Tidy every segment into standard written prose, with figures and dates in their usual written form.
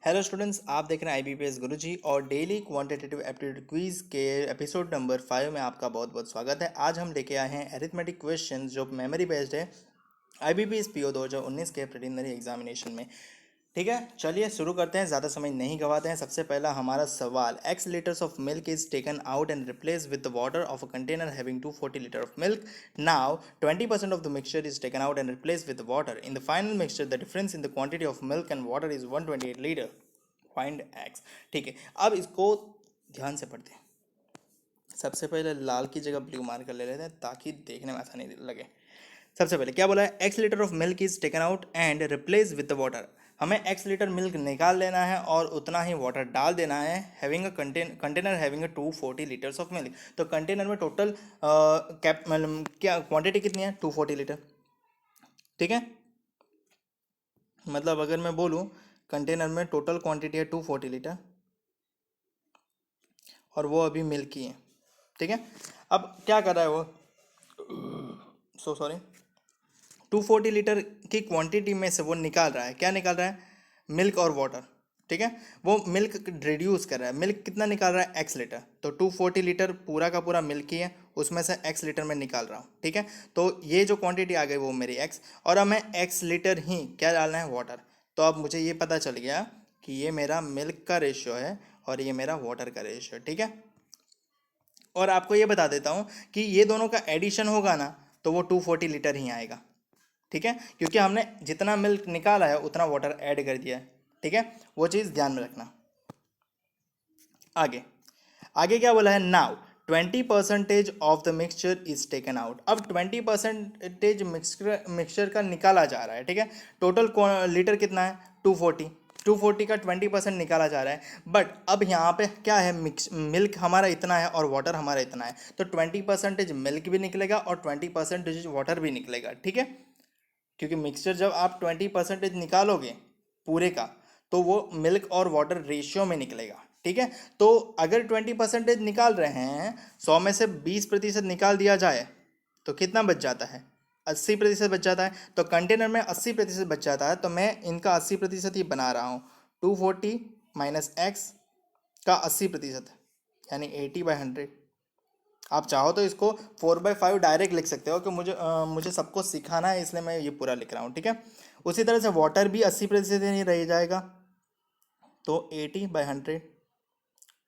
Hello students, आप देख रहे हैं IBPS गुरुजी और डेली क्वांटिटेटिव एप्टीट्यूड क्विज के एपिसोड नंबर 5 में आपका बहुत बहुत स्वागत है। आज हम लेके आए हैं अरिथमेटिक क्वेश्चंस जो मेमोरी बेस्ड है IBPS PO 2019 के प्रिलिमिनरी एग्जामिनेशन में। ठीक है, चलिए शुरू करते हैं, ज़्यादा समय नहीं गवाते हैं। सबसे पहला हमारा सवाल, x litres of milk is taken out and replace with the water of a container having 240 litre of milk. Now 20% of the mixture is taken out and replace with water. In the final mixture the difference in the quantity of milk and water is 128 litre. Find x. ठीक है, अब इसको ध्यान से पढ़ते हैं। सबसे पहले लाल की जगह ब्लू मार्कर ले लेते हैं ताकि देखने में आसानी लगे। सबसे पहले क्या बोला है, x litre of milk is taken out and replace with the water. हमें एक्स लीटर मिल्क निकाल लेना है और उतना ही वाटर डाल देना है। Having a container having a 240 litres of milk. तो कंटेनर में टोटल कैप क्या क्वांटिटी कितनी है, 240 लीटर। ठीक है, मतलब अगर मैं बोलूँ कंटेनर में टोटल क्वांटिटी है 240 लीटर और वो अभी मिल्क ही है। ठीक है, अब क्या कर रहा है वो, सो सॉरी, 240 लीटर की क्वांटिटी में से वो निकाल रहा है, क्या निकाल रहा है, मिल्क और वाटर। ठीक है, वो मिल्क रिड्यूस कर रहा है। मिल्क कितना निकाल रहा है, एक्स लीटर। तो 240 लीटर पूरा का पूरा मिल्क ही है, उसमें से एक्स लीटर में निकाल रहा हूँ। ठीक है, तो ये जो क्वांटिटी आ गई वो मेरी एक्स, और अब मैं एक्स लीटर ही क्या डालना है, वाटर। तो अब मुझे ये पता चल गया कि ये मेरा मिल्क का रेशियो है और ये मेरा वाटर का रेशियो है। ठीक है, और आपको ये बता देता हूँ कि ये दोनों का एडिशन होगा ना तो वो 240 लीटर ही आएगा। ठीक है, क्योंकि हमने जितना मिल्क निकाला है उतना वाटर ऐड कर दिया है। ठीक है, वो चीज़ ध्यान में रखना। आगे आगे क्या बोला है, now 20% of the mixture is taken out. अब 20% मिक्सचर का निकाला जा रहा है। ठीक है, टोटल लीटर कितना है, 240। 240 का 20% निकाला जा रहा है, बट अब यहाँ पे क्या है, मिल्क हमारा इतना है और वाटर हमारा इतना है, तो 20% मिल्क भी निकलेगा और 20% वाटर भी निकलेगा। ठीक है, क्योंकि मिक्सचर जब आप 20% निकालोगे पूरे का तो वो मिल्क और वाटर रेशियो में निकलेगा। ठीक है, तो अगर 20% निकाल रहे हैं, 100 में से 20% निकाल दिया जाए तो कितना बच जाता है, 80% बच जाता है। तो कंटेनर में 80% बच जाता है, तो मैं इनका 80% ही बना रहा हूँ। 240 माइनस एक्स का 80%, यानी 80/100। आप चाहो तो इसको 4/5 डायरेक्ट लिख सकते हो कि मुझे सबको सिखाना है, इसलिए मैं ये पूरा लिख रहा हूँ। ठीक है, उसी तरह से वाटर भी 80% ही रह जाएगा, तो 80/100।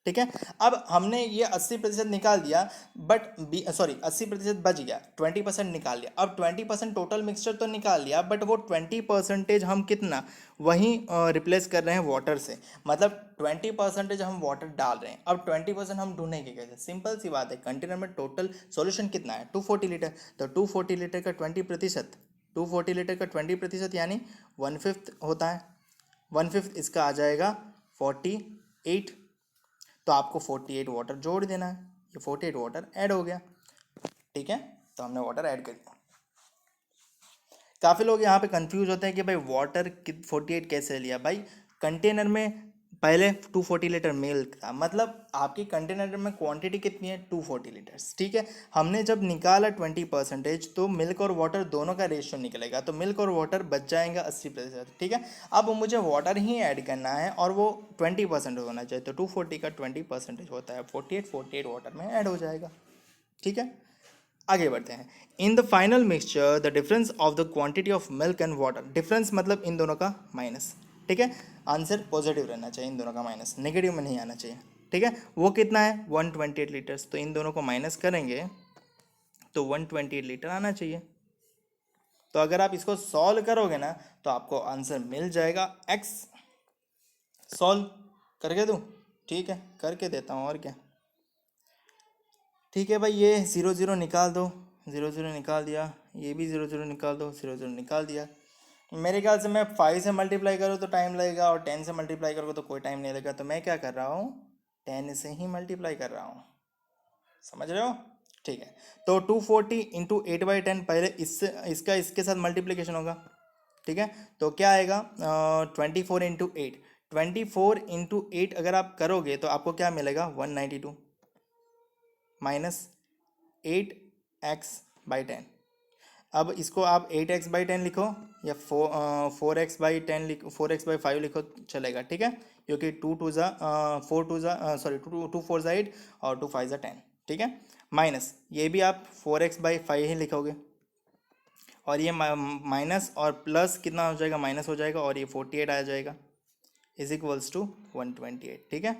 ठीक है, अब हमने ये 80% निकाल दिया, बट सॉरी 80% बच गया, 20% निकाल लिया। अब 20% टोटल मिक्सचर तो निकाल लिया, बट वो 20% हम कितना वहीं रिप्लेस कर रहे हैं वाटर से। मतलब 20% हम वाटर डाल रहे हैं। अब 20% हम ढूंढेंगे कैसे, सिंपल सी बात है, कंटेनर में टोटल सॉल्यूशन कितना है, 240 लीटर। तो 240 लीटर का 20%, 240 लीटर का 20% यानी 1/5 होता है। 1/5 इसका आ जाएगा 48। तो आपको 48 वाटर जोड़ देना है, ये 48 वाटर ऐड हो गया। ठीक है, तो हमने वाटर ऐड कर दिया। काफ़ी लोग यहाँ पे कंफ्यूज होते हैं कि भाई वाटर 48 कैसे लिया। भाई कंटेनर में पहले 240 लीटर मिल्क था, मतलब आपकी कंटेनर में क्वांटिटी कितनी है, 240 लीटर्स। ठीक है, हमने जब निकाला 20% तो मिल्क और वाटर दोनों का रेशियो निकलेगा, तो मिल्क और वाटर बच जाएगा 80%। ठीक है, अब मुझे वाटर ही ऐड करना है और वो 20% होना चाहिए, तो 240 का 20% होता है 48, 48 वाटर में ऐड हो जाएगा। ठीक है, आगे बढ़ते हैं। In the final mixture the difference of the quantity of milk and water, difference मतलब इन दोनों का माइनस। ठीक है, आंसर पॉजिटिव रहना चाहिए, इन दोनों का माइनस, नेगेटिव में नहीं आना चाहिए। ठीक है, वो कितना है, 128 लीटर्स, तो इन दोनों को माइनस करेंगे तो 128 लीटर आना चाहिए। तो अगर आप इसको सॉल्व करोगे ना तो आपको आंसर मिल जाएगा एक्स। सॉल्व करके दूँ, ठीक है करके देता हूँ, और क्या। ठीक है भाई, ये 0 0 निकाल दो, 0 0 निकाल दिया, ये भी 0 0 निकाल दो, 0 0 निकाल दिया। मेरे ख्याल से मैं 5 से मल्टीप्लाई करूँ तो टाइम लगेगा और 10 से मल्टीप्लाई करूँ तो कोई टाइम नहीं लगेगा, तो मैं क्या कर रहा हूँ, 10 से ही मल्टीप्लाई कर रहा हूँ। समझ रहे हो, ठीक है। तो 240 इंटू 8/10, पहले इससे इसका इसके साथ मल्टीप्लिकेशन होगा। ठीक है, तो क्या आएगा, 24 इंटू 8, 24 इंटू 8 अगर आप करोगे तो आपको क्या मिलेगा, 192 माइनस 8x/10। अब इसको आप 8x/10 लिखो या 4x/10 लिखो, 4x/5 लिखो, चलेगा, ठीक है, क्योंकि 2 4 8 और 2 5 10, ठीक है। माइनस ये भी आप 4x/5 ही लिखोगे, और ये माइनस और प्लस कितना हो जाएगा, माइनस हो जाएगा, और ये 48 आ जाएगा, इज इक्वल्स टू 128, ठीक है।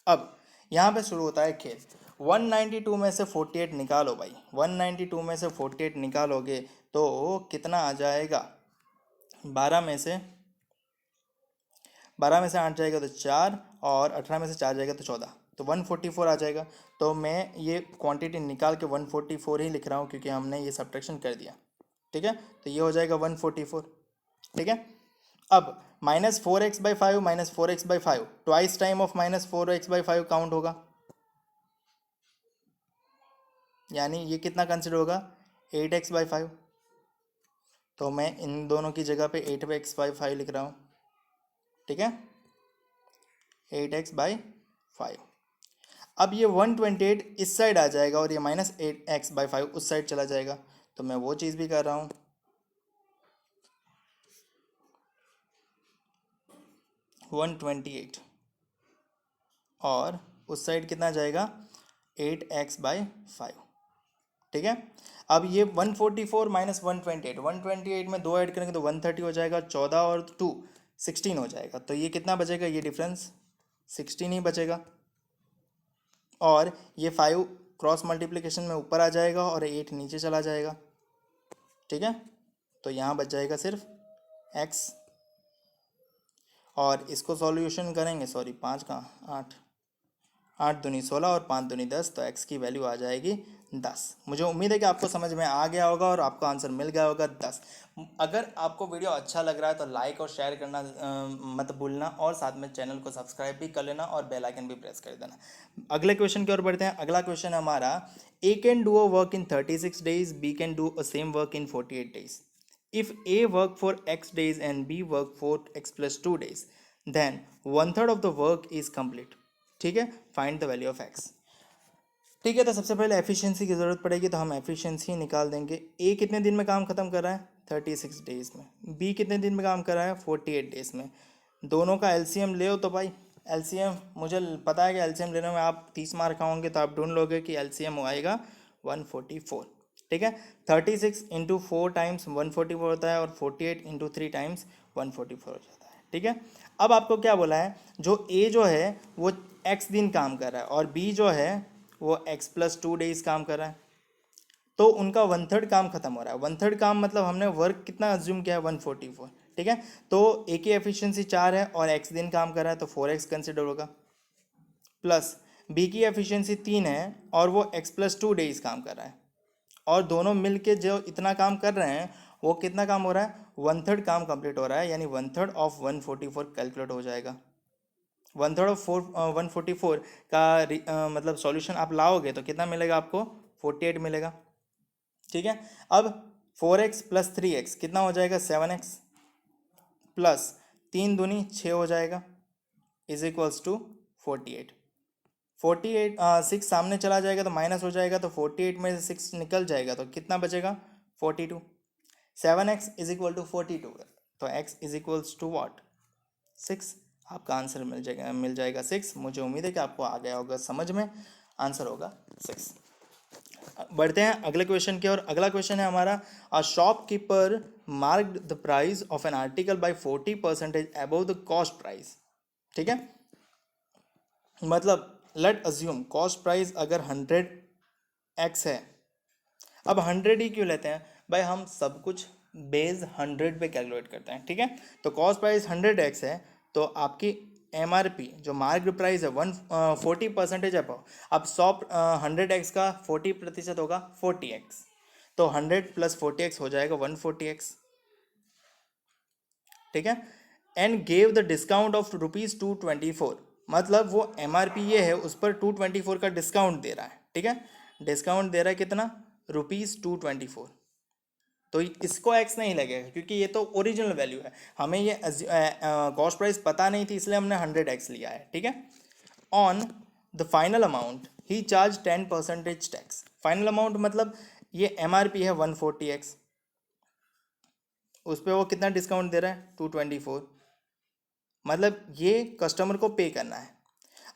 अब यहाँ पे शुरू होता है खेल। 192 में से 48 निकालो भाई, 192 में से 48 निकालोगे तो कितना आ जाएगा, 12 में से 8 जाएगा तो 4, और 18 में से 4 जाएगा तो 14, तो 144 आ जाएगा। तो मैं ये क्वांटिटी निकाल के 144 ही लिख रहा हूँ, क्योंकि हमने ये सब्ट्रैक्शन कर दिया, ठीक है। तो ये हो जाएगा 144, ठीक है। अब -4x/5 -4x/5 twice time of -4x/5 count होगा, यानी ये कितना कंसिडर होगा, 8x/5। तो मैं इन दोनों की जगह पे 8x/5 लिख रहा हूँ, ठीक है, 8x/5। अब ये 128 इस साइड आ जाएगा, और ये -8x/5 उस साइड चला जाएगा, तो मैं वो चीज़ भी कर रहा हूँ। 128 और उस साइड कितना जाएगा, 8x/5, ठीक है। अब ये 144 माइनस 128, 128 में 2 ऐड करेंगे तो 130 हो जाएगा, 14 और 2 16 हो जाएगा, तो ये कितना बचेगा, ये डिफरेंस 16 ही बचेगा, और ये 5 क्रॉस मल्टीप्लिकेशन में ऊपर आ जाएगा और 8 नीचे चला जाएगा, ठीक है। तो यहाँ बच जाएगा सिर्फ x, और इसको सॉल्यूशन करेंगे, सॉरी 5 कहाँ, 8, 8 दूनी 16 और 5 दूनी 10, तो x की वैल्यू आ जाएगी 10। मुझे उम्मीद है कि आपको समझ में आ गया होगा और आपको आंसर मिल गया होगा 10। अगर आपको वीडियो अच्छा लग रहा है तो लाइक और शेयर करना मत भूलना, और साथ में चैनल को सब्सक्राइब भी कर लेना और बेल आइकन भी प्रेस कर देना। अगले क्वेश्चन की ओर बढ़ते हैं। अगला क्वेश्चन हमारा, A can do a work in 36 days, B can do a same work in 48 days। If A work for X days and B work for X plus 2 days, then 1/3 of the work is complete, ठीक है। Find the value of X, ठीक है। तो सबसे पहले efficiency की ज़रूरत पड़ेगी, तो हम एफिशिएंसी निकाल देंगे। ए कितने दिन में काम ख़त्म कर रहा है, 36 डेज में। बी कितने दिन में काम कर रहा है, 48 डेज में। दोनों का एलसीएम ले हो तो भाई, एलसीएम मुझे पता है कि एलसीएम लेने में आप 30 मार्क खाओगे, तो आप ढूंढ लोगे कि एलसीएम आएगा 144, ठीक है। 36 इंटू 4 टाइम्स 144 होता है, और 48 इंटू 3 टाइम्स 144 हो जाता है, ठीक है। अब आपको क्या बोला है, जो ए जो है वो x दिन काम कर रहा है, और बी जो है वो x plus 2 days काम कर रहा है, तो उनका 1/3 काम खत्म हो रहा है। 1/3 काम मतलब हमने वर्क कितना अज्यूम किया है, 144, ठीक है। तो ए की एफिशिएंसी 4 है और x दिन काम कर रहा है, तो 4x कंसिडर होगा, प्लस बी की एफिशिएंसी 3 है और वो x plus 2 days काम कर रहा है, और दोनों मिल के जो इतना काम कर रहे हैं वो कितना काम हो रहा है, 1/3 काम कंप्लीट हो रहा है, यानी 1/3 ऑफ 144 कैलकुलेट हो जाएगा। 1/3 ऑफ 144 का मतलब सॉल्यूशन आप लाओगे तो कितना मिलेगा आपको, 48 मिलेगा, ठीक है। अब 4x प्लस 3x कितना हो जाएगा, 7x, प्लस 3 दूनी 6 हो जाएगा, इज इक्वल्स टू 48। 48 6 सामने चला जाएगा तो माइनस हो जाएगा, तो 48 में से 6 निकल जाएगा तो कितना बचेगा, 42। 7x इज इक्वल टू 42, तो x is equals to what, 6। आपका आंसर मिल जाएगा 6। मुझे उम्मीद है कि आपको आ गया होगा समझ में, आंसर होगा 6। बढ़ते हैं अगले क्वेश्चन की ओर। अगला क्वेश्चन है हमारा, a shopkeeper marked the price of an article by 40% above the cost price, ठीक है। मतलब लेट अज्यूम कॉस्ट प्राइस अगर 100x है, अब 100 ही क्यों लेते हैं भाई, हम सब कुछ बेस 100 पे कैलकुलेट करते हैं, ठीक है। तो कॉस्ट प्राइस 100x है, तो आपकी MRP जो मार्केट प्राइस है 40% अबव। अब 100x का 40% होगा 40x, तो 100 प्लस 40x हो जाएगा 140x, ठीक है। And gave the discount of ₹224, मतलब वो MRP ये है उस पर 224 का डिस्काउंट दे रहा है, ठीक है। डिस्काउंट दे रहा है कितना, ₹224, तो इसको x नहीं लगेगा क्योंकि ये तो ओरिजिनल वैल्यू है, हमें ये कॉस्ट प्राइस पता नहीं थी इसलिए हमने 100x लिया है, ठीक है। On the final amount he charge 10% tax. Final amount मतलब ये MRP है 140x, उस पर वो कितना डिस्काउंट दे रहा है 224, मतलब ये कस्टमर को पे करना है।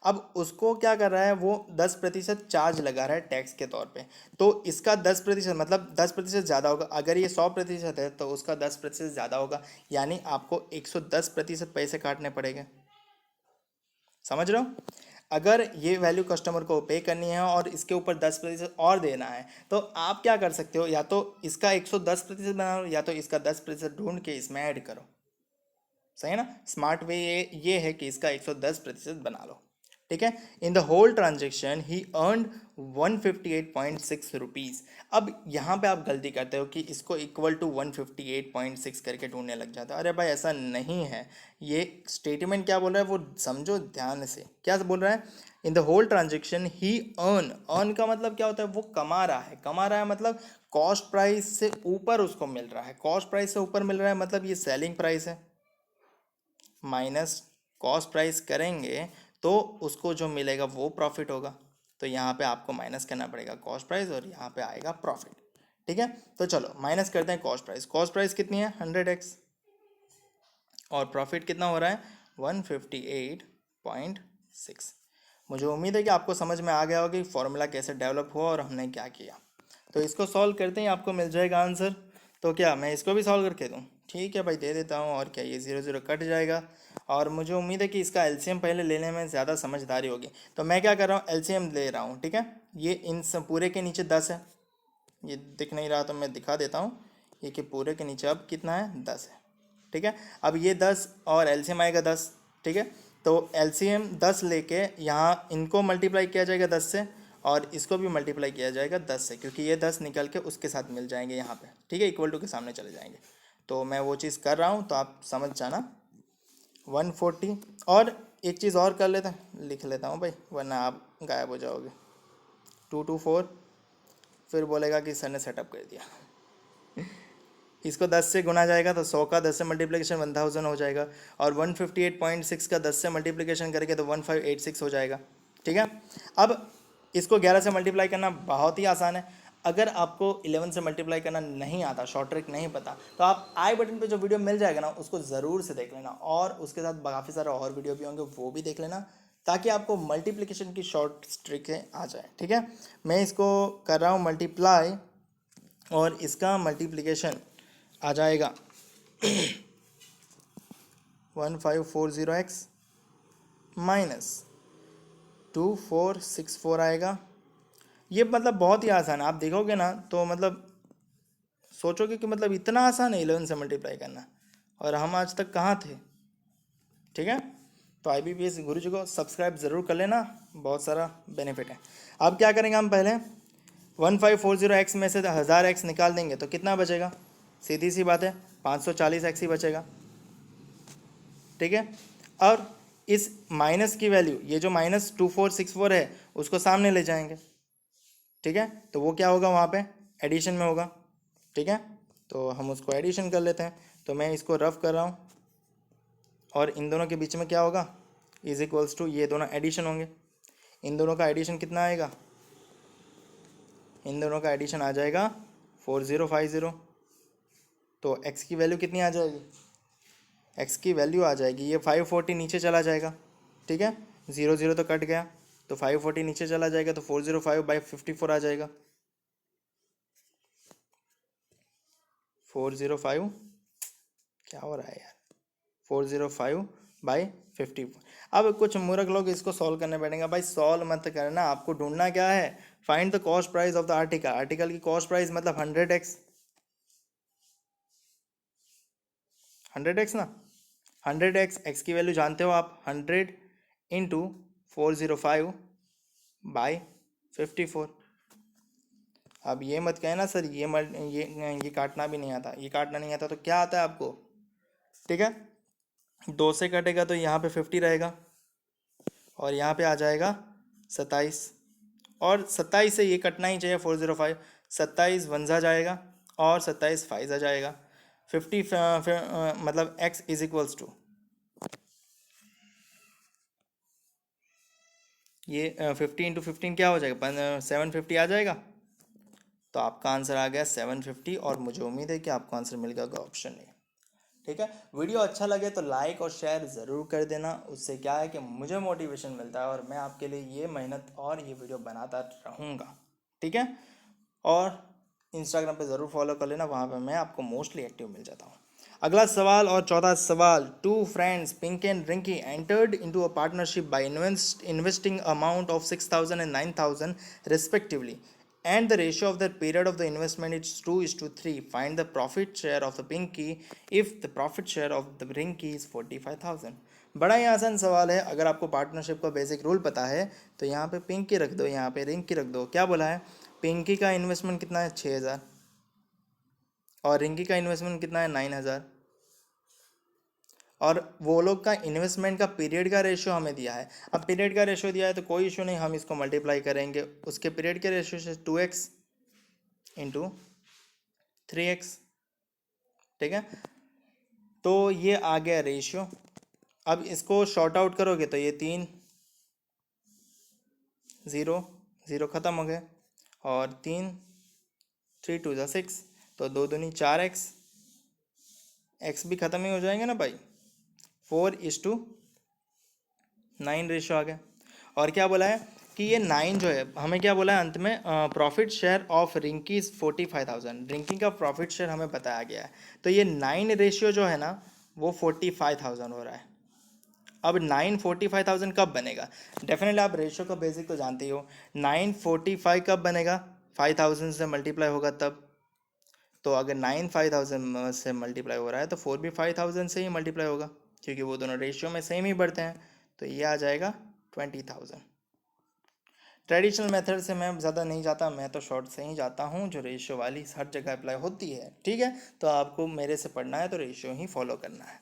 अब उसको क्या कर रहा है, वो 10% चार्ज लगा रहा है टैक्स के तौर पे, तो इसका 10% मतलब 10% ज़्यादा होगा। अगर ये 100% है तो उसका 10% ज़्यादा होगा, यानी आपको 110% पैसे काटने पड़ेंगे। समझ रहे हो? अगर ये वैल्यू कस्टमर को पे करनी है और इसके ऊपर 10% और देना है, तो आप क्या कर सकते हो, या तो इसका 110% बना लो, या तो इसका 10% ढूंढ के इसमें ऐड करो। सही है ना? स्मार्ट वे ये है कि इसका 110% बना लो। ठीक है। In the whole transaction he earn 158.6 rupees. अब यहाँ पे आप गलती करते हो कि इसको इक्वल टू 158.6 करके ढूंढने लग जाते हो। अरे भाई ऐसा नहीं है। ये स्टेटमेंट क्या बोल रहा है वो समझो ध्यान से। क्या बोल रहा है? In the whole transaction he earn का मतलब क्या होता है? वो कमा रहा है। कमा रहा है मतलब कॉस्ट प्राइस से ऊपर उसको मिल रहा है। कॉस्ट प्राइस से ऊपर मिल रहा है मतलब ये सेलिंग प्राइस है, माइनस कॉस्ट प्राइस करेंगे तो उसको जो मिलेगा वो प्रॉफिट होगा। तो यहाँ पे आपको माइनस करना पड़ेगा कॉस्ट प्राइस और यहाँ पे आएगा प्रॉफिट। ठीक है, तो चलो माइनस करते हैं कॉस्ट प्राइस। कॉस्ट प्राइस कितनी है 100x, और प्रॉफिट कितना हो रहा है 158.6। मुझे उम्मीद है कि आपको समझ में आ गया होगा कि फॉर्मूला कैसे डेवलप हुआ और हमने क्या किया। तो इसको सॉल्व करते हैं, आपको मिल जाएगा आंसर। तो क्या मैं इसको भी सॉल्व करके दूँ? ठीक है भाई, दे देता हूँ। और क्या, ये 0 0 कट जाएगा। और मुझे उम्मीद है कि इसका एलसीएम पहले लेने में ज़्यादा समझदारी होगी। तो मैं क्या कर रहा हूँ, एलसीएम ले रहा हूँ। ठीक है, ये इन सब पूरे के नीचे 10 है, ये दिख नहीं रहा तो मैं दिखा देता हूँ। ये कि पूरे के नीचे अब कितना है 10 है। ठीक है, अब ये 10 और एलसीएम आएगा 10। ठीक है, तो एलसीएम 10 लेके यहाँ इनको मल्टीप्लाई किया जाएगा 10 से, और इसको भी मल्टीप्लाई किया जाएगा 10 से, क्योंकि ये 10 निकल के उसके साथ मिल जाएंगे यहाँ पे। ठीक है, इक्वल टू के सामने चले जाएंगे। तो मैं वो चीज़ कर रहा हूँ तो आप समझ जाना। 140। और एक चीज़ और कर लेते हैं, लिख लेता हूँ भाई वरना आप गायब हो जाओगे। 224, फिर बोलेगा कि सर ने सेटअप कर दिया। इसको 10 से गुना जाएगा तो 100 का 10 से मल्टीप्लिकेशन 1000 हो जाएगा, और 158.6 का 10 से मल्टीप्लिकेशन करके तो 1586 हो जाएगा। ठीक है, अब इसको 11 से मल्टीप्लाई करना बहुत ही आसान है। अगर आपको 11 से मल्टीप्लाई करना नहीं आता, शॉर्ट ट्रिक नहीं पता, तो आप आई बटन पे जो वीडियो मिल जाएगा ना उसको ज़रूर से देख लेना, और उसके साथ काफ़ी सारे और वीडियो भी होंगे वो भी देख लेना, ताकि आपको मल्टीप्लिकेशन की शॉर्ट ट्रिकें आ जाए। ठीक है, मैं इसको कर रहा हूँ मल्टीप्लाई, और इसका मल्टीप्लिकेशन आ जाएगा 1540x माइनस 2464 आएगा। ये मतलब बहुत ही आसान है, आप देखोगे ना तो मतलब सोचोगे कि मतलब इतना आसान है 11 से मल्टीप्लाई करना, और हम आज तक कहाँ थे। ठीक है, तो IBPS गुरुजी को सब्सक्राइब ज़रूर कर लेना, बहुत सारा बेनिफिट है। अब क्या करेंगे हम, पहले 1540x में से 1000x निकाल देंगे तो कितना बचेगा, सीधी सी बात है 540x ही बचेगा। ठीक है, और इस माइनस की वैल्यू, ये जो -2464 है उसको सामने ले जाएंगे। ठीक है, तो वो क्या होगा वहाँ पे एडिशन में होगा। ठीक है, तो हम उसको एडिशन कर लेते हैं। तो मैं इसको रफ कर रहा हूँ, और इन दोनों के बीच में क्या होगा, इज इक्वल्स टू, ये दोनों एडिशन होंगे। इन दोनों का एडिशन कितना आएगा, इन दोनों का एडिशन आ जाएगा 4050। तो x की वैल्यू कितनी आ जाएगी, x की वैल्यू आ जाएगी, ये 540 नीचे चला जाएगा। ठीक है, 0 0 तो कट गया, तो 540 नीचे चला जाएगा, तो 405/54 आ जाएगा। 405, क्या हो रहा है यार, 405/54। अब कुछ मूर्ख लोग इसको सॉल्व करने बैठेंगे। भाई सॉल्व मत करना, आपको ढूंढना क्या है, find the cost price of the article. Article की कॉस्ट प्राइस मतलब 100x, 100x ना, 100x, x की वैल्यू जानते हो आप, 100 इंटू 405/54। अब ये मत कहना सर ये काटना भी नहीं आता, ये काटना नहीं आता तो क्या आता है आपको। ठीक है, 2 से कटेगा तो यहाँ पे 50 रहेगा, और यहाँ पे आ जाएगा 27, और 27 से ये कटना ही चाहिए 405। 27 वंजा जाएगा, और 27 फाइजा जाएगा। 50 मतलब x इज इक्वल्स टू, ये 50 इंटू 15 क्या हो जाएगा, 750 आ जाएगा। तो आपका आंसर आ गया 750, और मुझे उम्मीद है कि आपको आंसर मिल गया ऑप्शन ए। ठीक है। वीडियो अच्छा लगे तो लाइक और शेयर ज़रूर कर देना, उससे क्या है कि मुझे मोटिवेशन मिलता है और मैं आपके लिए ये मेहनत और ये वीडियो बनाता रहूँगा। ठीक है। और इंस्टाग्राम पे ज़रूर फॉलो कर लेना, वहाँ पे मैं आपको मोस्टली एक्टिव मिल जाता हूँ। अगला सवाल और चौथा सवाल, two friends Pinky and Rinky entered into a partnership by investing amount of 6,000 and 9,000 respectively, and the ratio of the period of the investment is 2:3. Find the profit share of the Pinky if the profit share of the Rinky is 45,000. बड़ा ही आसान सवाल है। अगर आपको partnership का basic rule पता है तो यहाँ पे पिंकी रख दो, यहाँ पे रिंकी रख दो। क्या बोला है? पिंकी का इन्वेस्टमेंट कितना है? 6,000, और रिंकी का इन्वेस्टमेंट कितना है? 9,000। और वो लोग का इन्वेस्टमेंट का पीरियड का रेशियो हमें दिया है। अब पीरियड का रेशियो दिया है तो कोई इशू नहीं, हम इसको मल्टीप्लाई करेंगे उसके पीरियड के रेशियो से, 2x इंटू 3x। ठीक है, तो ये आ गया रेशियो। अब इसको शॉर्ट आउट करोगे तो ये 3 0 0 ख़त्म हो गए, और 3 2 6, तो 2 दूनी 4x, x भी ख़त्म ही हो जाएंगे ना भाई। 4:9 रेशियो आ गया। और क्या बोला है कि ये 9 जो है, हमें क्या बोला है अंत में, profit share of Rinki is 45,000। Rinki का प्रॉफिट शेयर हमें बताया गया है, तो ये 9 रेशियो जो है ना वो 45,000 हो रहा है। अब 9 45,000 कब बनेगा? डेफिनेटली आप रेशियो का बेसिक तो जानते ही हो। 945 कब बनेगा? 5,000 से मल्टीप्लाई होगा तब। तो अगर 9 5,000 से मल्टीप्लाई हो रहा है तो 4 भी 5,000 से ही मल्टीप्लाई होगा, क्योंकि वो दोनों रेशियो में सेम ही बढ़ते हैं। तो ये आ जाएगा 20,000। ट्रेडिशनल मेथड से मैं ज़्यादा नहीं जाता, मैं तो शॉर्ट से ही जाता हूँ, जो रेशियो वाली हर जगह अप्लाई होती है। ठीक है, तो आपको मेरे से पढ़ना है तो रेशियो ही फॉलो करना है।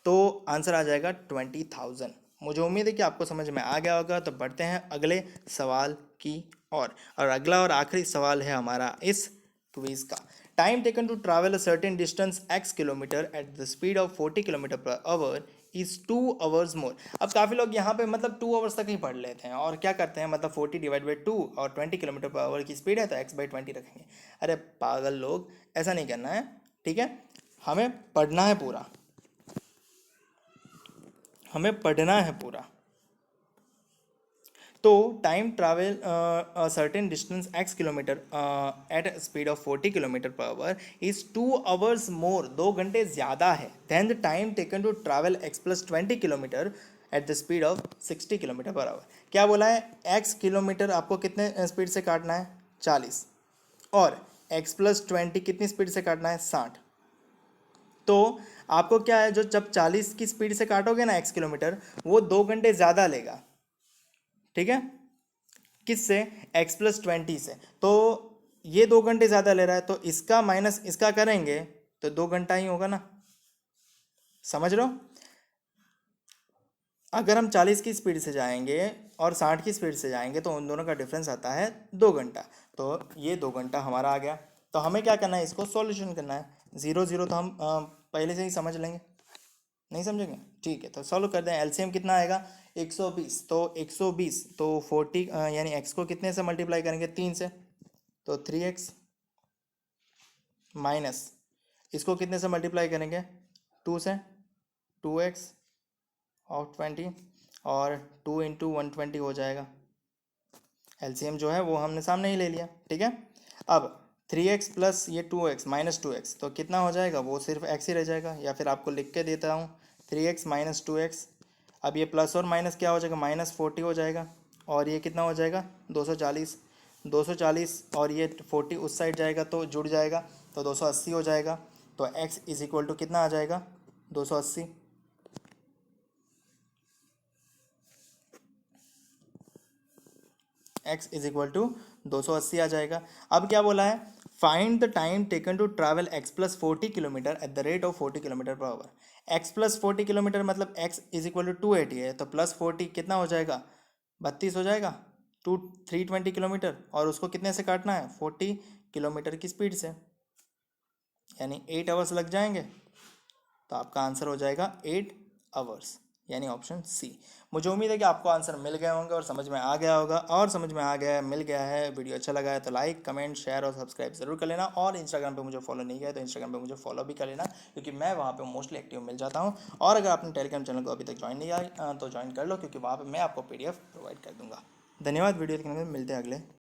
तो आंसर आ जाएगा 20,000। मुझे उम्मीद है कि आपको समझ में आ गया होगा। तो बढ़ते हैं अगले सवाल की और अगला और आखिरी सवाल है हमारा इस क्विज का। Time taken to travel a certain distance x kilometre at the speed of 40 kilometre per hour is 2 hours more. अब काफ़ी लोग यहाँ पे मतलब 2 आवर्स तक ही पढ़ लेते हैं और क्या करते हैं, मतलब 40 डिवाइड बाई 2 और 20 किलोमीटर पर आवर की स्पीड है तो x/20 रखेंगे। अरे पागल लोग, ऐसा नहीं करना है। ठीक है, हमें पढ़ना है पूरा, हमें पढ़ना है पूरा। तो time travel certain distance x kilometre at speed of 40 kilometre per hour is 2 hours more, 2 घंटे ज़्यादा है, then the time taken to travel x+20 kilometre at the speed of 60 kilometre per hour. क्या बोला है? x किलोमीटर आपको कितने speed से काटना है? 40, और x+20 कितनी स्पीड से काटना है? 60। तो आपको क्या है, जो जब 40 की स्पीड से काटोगे ना x किलोमीटर, वो 2 घंटे ज़्यादा लेगा। ठीक है, किससे? x+20 से। तो ये 2 घंटे ज़्यादा ले रहा है, तो इसका माइनस इसका करेंगे तो 2 घंटा ही होगा ना। समझ रहे हो? अगर हम 40 की स्पीड से जाएंगे और 60 की स्पीड से जाएंगे तो उन दोनों का डिफरेंस आता है 2 घंटा। तो ये 2 घंटा हमारा आ गया। तो हमें क्या करना है, इसको सॉल्यूशन करना है। 0 0 तो हम पहले से ही समझ लेंगे, नहीं समझेंगे? ठीक है, तो सॉल्व कर दें। एलसीएम कितना आएगा? 120। तो 120 तो 40 यानी एक्स को कितने से मल्टीप्लाई करेंगे? 3 से, तो 3x माइनस इसको कितने से मल्टीप्लाई करेंगे? 2 से, 2x और 20, और 2 इंटू 120 हो जाएगा। एलसीएम जो है वो हमने सामने ही ले लिया। ठीक है, अब 3x प्लस ये 2x माइनस 2x, तो कितना हो जाएगा? वो सिर्फ x ही रह जाएगा, या फिर आपको लिख के देता हूँ 3x माइनस 2x। अब ये प्लस और माइनस क्या हो जाएगा? -40 हो जाएगा, और ये कितना हो जाएगा? 240। 240 और ये 40 उस साइड जाएगा तो जुड़ जाएगा, तो 280 हो जाएगा। तो x इज इक्वल टू कितना आ जाएगा? 280। x इज इक्वल टू 280 आ जाएगा। अब क्या बोला है? Find the time taken to travel x+40 kilometre at the rate of 40 kilometre per hour. x+40 kilometre मतलब x इज इक्वल टू 280 है, तो +40 कितना हो जाएगा? 32 हो जाएगा। 320 किलोमीटर, और उसको कितने से काटना है? 40 किलोमीटर की स्पीड से, यानी 8 आवर्स लग जाएंगे। तो आपका आंसर हो जाएगा 8 आवर्स। यानी ऑप्शन सी। मुझे उम्मीद है कि आपको आंसर मिल गए होंगे और समझ में आ गया होगा, और समझ में आ गया है, मिल गया है, वीडियो अच्छा लगा है तो लाइक कमेंट शेयर और सब्सक्राइब जरूर कर लेना। और इंस्टाग्राम पे मुझे फॉलो नहीं किया है तो इंस्टाग्राम पे मुझे फॉलो भी कर लेना, क्योंकि मैं वहाँ पे मोस्टली एक्टिव मिल जाता हूँ। और अगर आपने टेलीग्राम चैनल को अभी तक ज्वाइन नहीं किया तो ज्वाइन कर लो, क्योंकि वहाँ पर मैं आपको PDF प्रोवाइड कर दूँगा। धन्यवाद वीडियो देखने में, मिलते हैं अगले